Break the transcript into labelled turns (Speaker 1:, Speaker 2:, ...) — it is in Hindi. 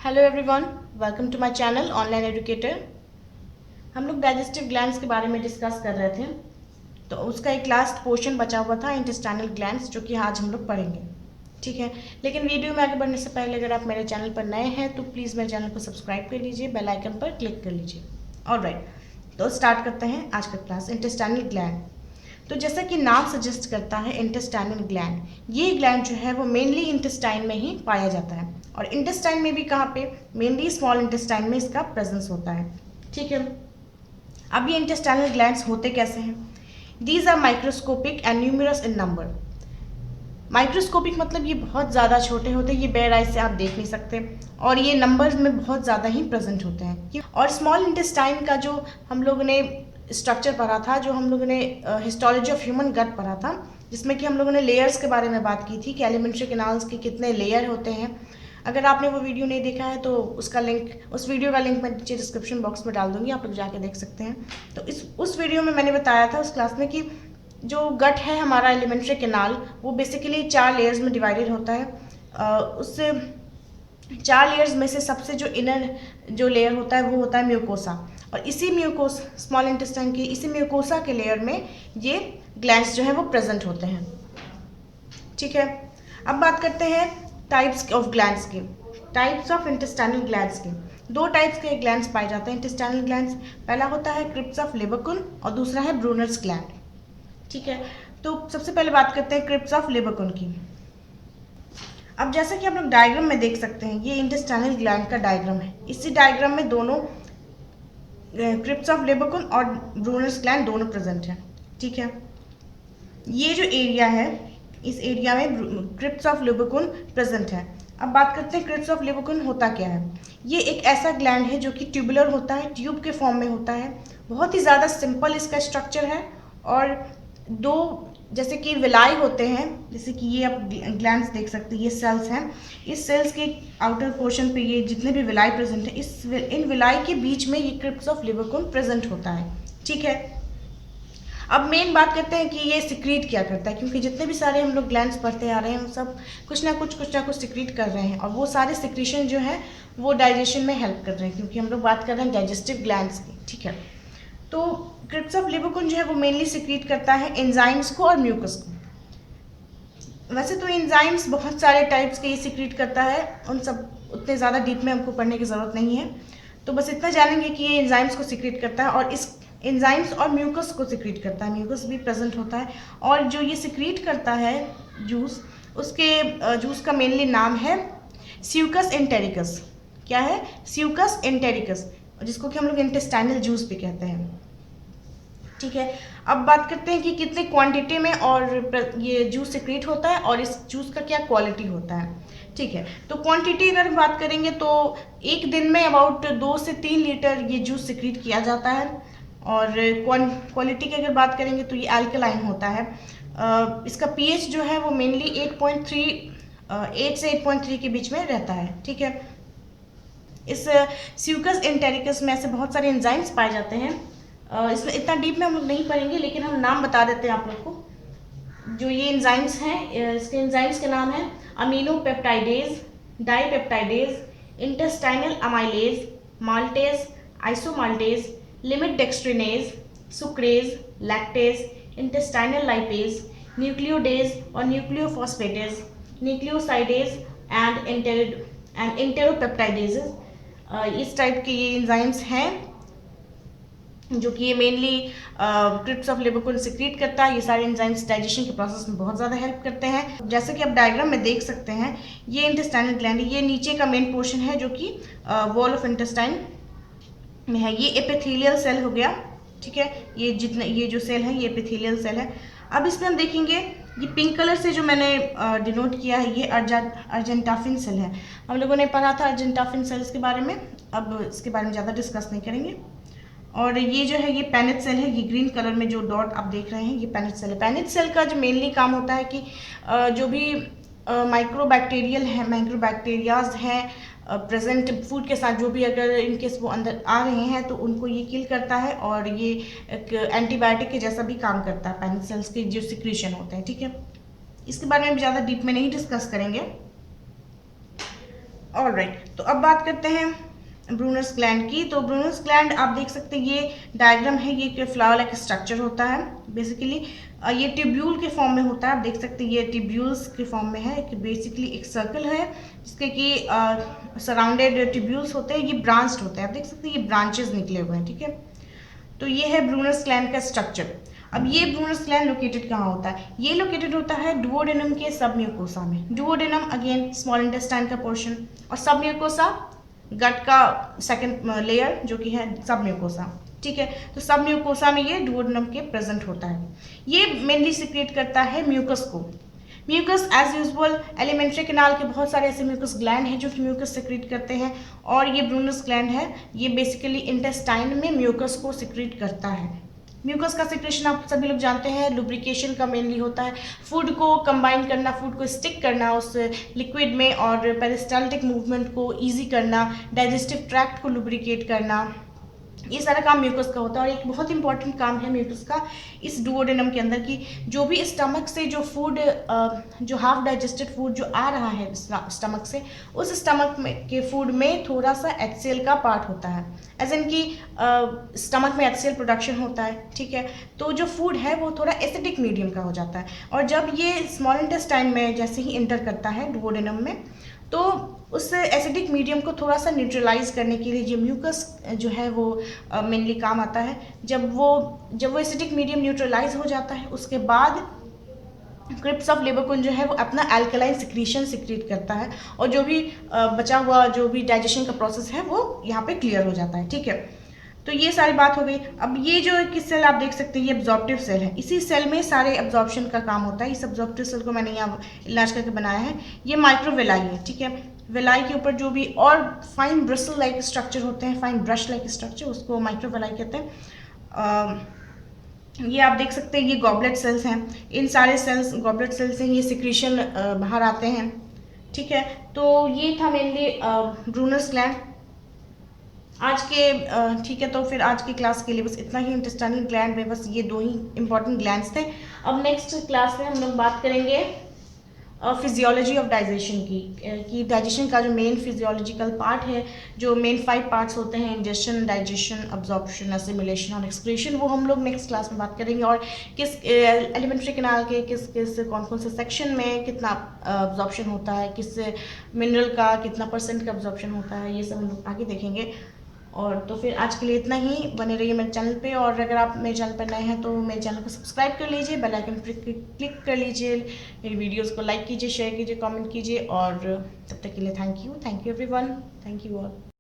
Speaker 1: Hello everyone, welcome to my channel online educator. हम लोग डाइजेस्टिव ग्लैंड्स के बारे में डिस्कस कर रहे थे, तो उसका एक लास्ट पोर्शन बचा हुआ था इंटेस्टाइनल ग्लैंड्स, जो कि आज हम लोग पढ़ेंगे। ठीक है, लेकिन वीडियो में आगे बढ़ने से पहले अगर आप मेरे चैनल पर नए हैं तो प्लीज़ मेरे चैनल को सब्सक्राइब कर लीजिए, बेल आइकन पर क्लिक कर लीजिए। ऑलराइट, तो स्टार्ट करते हैं आज का क्लास। इंटेस्टाइनल ग्लैंड, तो जैसा कि नाम सजेस्ट करता है इंटेस्टाइनल ग्लैंड, ये ग्लैंड जो है वो मेनली इंटेस्टाइन में ही पाया जाता है। और इंटेस्टाइन में भी कहाँ पे? मेनली स्मॉल इंटेस्टाइन में इसका प्रेजेंस होता है। ठीक है, अब ये इंटेस्टाइनल ग्लैंड्स होते कैसे हैं? These are microscopic and numerous in number. Microscopic मतलब ये बहुत ज़्यादा छोटे होते हैं, ये बेयर आई से आप देख नहीं सकते, और ये नंबर्स में बहुत ज़्यादा ही प्रेजेंट होते हैं। और स्मॉल इंटेस्टाइन का जो हम लोगों ने स्ट्रक्चर पढ़ा था, जो हम लोगों ने हिस्टोलॉजी ऑफ ह्यूमन गट पढ़ा था, जिसमें कि हम लोगों ने लेयर्स के बारे में बात की थी कि एलिमेंट्री कैनाल्स के कितने लेयर होते हैं। अगर आपने वो वीडियो नहीं देखा है तो उसका लिंक, उस वीडियो का लिंक मैं नीचे डिस्क्रिप्शन बॉक्स में डाल दूंगी, आप लोग जाके देख सकते हैं। तो उस वीडियो में मैंने बताया था उस क्लास में कि जो गट है हमारा एलिमेंट्री कैनाल, वो बेसिकली 4 लेयर्स में डिवाइडेड होता है। उससे 4 लेयर्स में से सबसे जो इनर जो लेयर होता है वो होता है म्यूकोसा, और इसी म्यूकोसा, स्मॉल इंटेस्टाइन की इसी म्यूकोसा के लेयर में ये ग्लैंड्स जो है वो प्रेजेंट होते हैं। ठीक है, अब बात करते हैं टाइप्स ऑफ ग्लैंड्स की, टाइप्स ऑफ इंटेस्टाइनल ग्लैंड्स की। 2 टाइप्स के ग्लैंड्स पाए जाते हैं इंटेस्टाइनल ग्लैंड्स। पहला होता है क्रिप्स ऑफ लेबरकुन और दूसरा है ब्रूनर्स ग्लैंड। ठीक है, तो सबसे पहले बात करते हैं क्रिप्स ऑफ लेबरकुन की। अब जैसा कि आप लोग डायग्राम में देख सकते हैं, ये इंटेस्टाइनल ग्लैंड का डायग्राम है। इसी डायग्राम में दोनों क्रिप्स ऑफ लेबरकुन और ब्रूनर्स ग्लैंड दोनों प्रेजेंट हैं। ठीक है, ये जो एरिया है, इस एरिया में क्रिप्स ऑफ लेबरकुन प्रेजेंट है। अब बात करते हैं क्रिप्स ऑफ लेबरकुन होता क्या है। ये एक ऐसा ग्लैंड है जो कि ट्यूबुलर होता है, ट्यूब के फॉर्म में होता है। बहुत ही ज़्यादा सिंपल इसका स्ट्रक्चर है, और 2 जैसे कि विलाई होते हैं, जैसे कि ये आप ग्लैंड्स देख सकते हैं, ये सेल्स हैं। इस सेल्स के आउटर पोर्शन पे ये जितने भी विलाई प्रेजेंट है, इन विलाई के बीच में ये क्रिप्स ऑफ लेबरकुन प्रेजेंट होता है। ठीक है, अब मेन बात करते हैं कि ये सिक्रीट क्या करता है, क्योंकि जितने भी सारे हम लोग ग्लैंड्स पढ़ते आ रहे हैं, वो सब कुछ ना कुछ सिक्रीट कर रहे हैं, और वो सारे सिक्रीशन जो है वो डाइजेशन में हेल्प कर रहे हैं, क्योंकि हम लोग बात कर रहे हैं डाइजेस्टिव ग्लैंड्स की। ठीक है, तो क्रिप्स ऑफ लेबरकुन जो है वो मेनली सिक्रीट करता है एंजाइम्स को और म्यूकस को। वैसे तो एंजाइम्स बहुत सारे टाइप्स के ये सिक्रीट करता है, उन सब उतने ज़्यादा डीप में हमको पढ़ने की ज़रूरत नहीं है, तो बस इतना जानेंगे कि ये एंजाइम्स को सिक्रीट करता है, और इस एंजाइम्स और म्यूकस को सिक्रीट करता है। म्यूकस भी प्रेजेंट होता है, और जो ये सिक्रीट करता है जूस, उसके जूस का मेनली नाम है स्यूकस एंटेरिकस। क्या है? स्यूकस एंटेरिकस, जिसको कि हम लोग इंटेस्टाइनल जूस भी कहते हैं। ठीक है, अब बात करते हैं कि कितने क्वांटिटी में और ये जूस सिक्रीट होता है, और इस जूस का क्या क्वालिटी होता है। ठीक है, तो क्वांटिटी अगर बात करेंगे तो एक दिन में अबाउट 2 से 3 लीटर ये जूस सिक्रीट किया जाता है। और क्वालिटी की अगर बात करेंगे तो ये अल्कलाइन होता है। इसका पीएच जो है वो मेनली 8 से 8.3 के बीच में रहता है। ठीक है, इस स्यूकस एंटेरिकस में ऐसे बहुत सारे एंजाइम्स पाए जाते हैं। इसमें इतना डीप में हम लोग नहीं पढ़ेंगे, लेकिन हम नाम बता देते हैं आप लोग को। जो ये एंजाइम्स हैं, इसके एंजाइम्स के नाम हैं amino peptidase, dipeptidase, intestinal amylase, maltase, isomaltase, limit dextrinase, sucrase, lactase, intestinal lipase, nucleotidase और न्यूक्लियोफॉस्फेटेज, न्यूक्लियोसाइडेज एंड इंटेरोपेप्टाइडेजेस। इस टाइप के ये एंजाइम्स हैं जो कि ये मेनली क्रिप्स ऑफ लेबरकुन सिक्रीट करता है। ये सारे एंजाइम्स डाइजेशन के प्रोसेस में बहुत ज़्यादा हेल्प करते हैं। जैसे कि आप डायग्राम में देख सकते हैं, ये इंटेस्टाइनल ग्लैंड, ये नीचे का मेन पोर्शन है जो कि वॉल ऑफ इंटेस्टाइन में है। ये एपिथेलियल सेल हो गया। ठीक है, ये जो सेल है ये एपिथेलियल सेल है। अब इसमें हम देखेंगे, ये पिंक कलर से जो मैंने डिनोट किया है, ये अर्जेंटाफिन सेल है। हम लोगों ने पढ़ा था अर्जेंटाफिन सेल्स के बारे में, अब इसके बारे में ज़्यादा डिस्कस नहीं करेंगे। और ये जो है ये पेनिथ सेल है, ये ग्रीन कलर में जो डॉट आप देख रहे हैं ये पेनिथ सेल है। पेनिथ सेल का जो मेनली काम होता है कि जो भी माइक्रोबैक्टीरियाज हैं प्रेजेंट फूड के साथ, जो भी अगर इनकेस वो अंदर आ रहे हैं तो उनको ये किल करता है, और ये एक एंटीबायोटिक के जैसा भी काम करता है। पेनिथ सेल्स के जो सिक्रीशन होते हैं। ठीक है, इसके बारे में ज़्यादा डीप में नहीं डिस्कस करेंगे। ऑलराइट, तो अब बात करते हैं ब्रूनर्स ग्लैंड की। तो ब्रूनर्स ग्लैंड आप देख सकते हैं, ये डायग्राम है, ये फ्लावर लाइक स्ट्रक्चर होता है बेसिकली। ये ट्यूब्यूल के फॉर्म में होता है, आप देख सकते हैं ये ट्यूब्यूल्स के फॉर्म में है कि बेसिकली एक सर्कल है जिसके कि सराउंडेड ट्यूब्यूल्स होते हैं, ये ब्रांच्ड होते हैं, आप देख सकते हैं ये ब्रांचेस निकले हुए हैं, ठीक है। तो ये है ब्रूनर्स ग्लैंड का स्ट्रक्चर। अब ये ब्रूनर्स ग्लैंड लोकेटेड कहाँ होता है? ये लोकेटेड होता है डुओडेनम के सबम्यूकोसा में। डुओडेनम अगेन स्मॉल इंटेस्टाइन का पोर्शन, और सबम्यूकोसा गट का सेकंड लेयर जो कि है सबम्यूकोसा, ठीक है। तो सबम्यूकोसा में ये डुओडेनम के प्रेजेंट होता है। ये मेनली सिक्रेट करता है म्यूकस को। Mucus as usual alimentary canal के बहुत सारे ऐसे म्यूकस ग्लैंड हैं जो कि म्यूकस सिक्रेट करते हैं, और ये ब्रूनस ग्लैंड है, ये बेसिकली इंटेस्टाइन में म्यूकस को सिक्रेट करता है। म्यूकस का सिक्रेशन आप सभी लोग जानते हैं लुब्रिकेशन का मेनली होता है, फूड को कंबाइन करना, फूड को स्टिक करना उस लिक्विड में, और पेरिस्टाल्टिक मूवमेंट को ईजी करना, डाइजेस्टिव ट्रैक्ट को लुब्रिकेट करना, ये सारा काम म्यूकस का होता है। और एक बहुत इंपॉर्टेंट काम है म्यूकस का इस डुओडेनम के अंदर की जो भी स्टमक से जो फूड जो हाफ डाइजेस्टेड फूड जो आ रहा है स्टमक से, उस स्टमक में के फूड में थोड़ा सा HCl का पार्ट होता है, एज इन की स्टमक में HCl प्रोडक्शन होता है, ठीक है। तो जो फूड है वो थोड़ा एसिडिक मीडियम का हो जाता है, और जब ये स्मॉल इंटेस्टाइन में जैसे ही इंटर करता है डुओडेनम में, तो उस एसिडिक मीडियम को थोड़ा सा न्यूट्रलाइज करने के लिए जो म्यूकस जो है वो मेनली काम आता है। जब वो एसिडिक मीडियम न्यूट्रलाइज हो जाता है, उसके बाद क्रिप्स ऑफ लेबरकुन जो है वो अपना अल्कलाइन सिक्रीशन सिक्रीट करता है, और जो भी बचा हुआ जो भी डाइजेशन का प्रोसेस है वो यहाँ पे क्लियर हो जाता है, ठीक है। तो ये सारी बात हो गई। अब ये जो किस सेल आप देख सकते हैं, ये एब्जॉर्प्टिव सेल है, इसी सेल में सारे एब्जॉर्प्शन का काम होता है। इस एब्जॉर्प्टिव सेल को मैंने यहाँ इलाज करके बनाया है। ये माइक्रोवेलाई है, ठीक है। वेलाई के ऊपर जो भी और फाइन ब्रसल लाइक स्ट्रक्चर होते हैं, फाइन ब्रश लाइक स्ट्रक्चर, उसको माइक्रोवेलाई कहते हैं। ये आप देख सकते हैं ये गॉबलेट सेल्स हैं, इन सारे सेल्स गॉबलेट सेल्स हैं, ये सिक्रीशन बाहर आते हैं, ठीक है। तो ये था मेनली ब्रूनर्स ग्लैंड आज के, ठीक है। तो फिर आज की क्लास के लिए बस इतना ही। इंटेस्टाइनल ग्लैंड में बस ये 2 ही इंपॉर्टेंट ग्लैंड्स थे। अब नेक्स्ट क्लास में हम लोग बात करेंगे फिजियोलॉजी ऑफ डाइजेशन की, कि डाइजेशन का जो मेन फिजियोलॉजिकल पार्ट है, जो मेन 5 पार्ट्स होते हैं, इंजेशन, डाइजेशन, अब्जॉर्प्शन, असिमिलेशन और एक्सक्रीशन, वो हम लोग नेक्स्ट क्लास में बात करेंगे। और किस एलिमेंट्री कैनाल के किस किस कौन कौन से सेक्शन में कितना अब्जॉर्प्शन होता है, किस मिनरल का कितना % का अब्जॉर्प्शन होता है, ये सब हम लोग आगे देखेंगे। और तो फिर आज के लिए इतना ही। बने रहिए मेरे चैनल पे, और अगर आप मेरे चैनल पर नए हैं तो मेरे चैनल को सब्सक्राइब कर लीजिए, बेल आइकन पर क्लिक कर लीजिए, मेरी वीडियोस को लाइक कीजिए, शेयर कीजिए, कमेंट कीजिए। और तब तक के लिए thank you everyone, thank you all.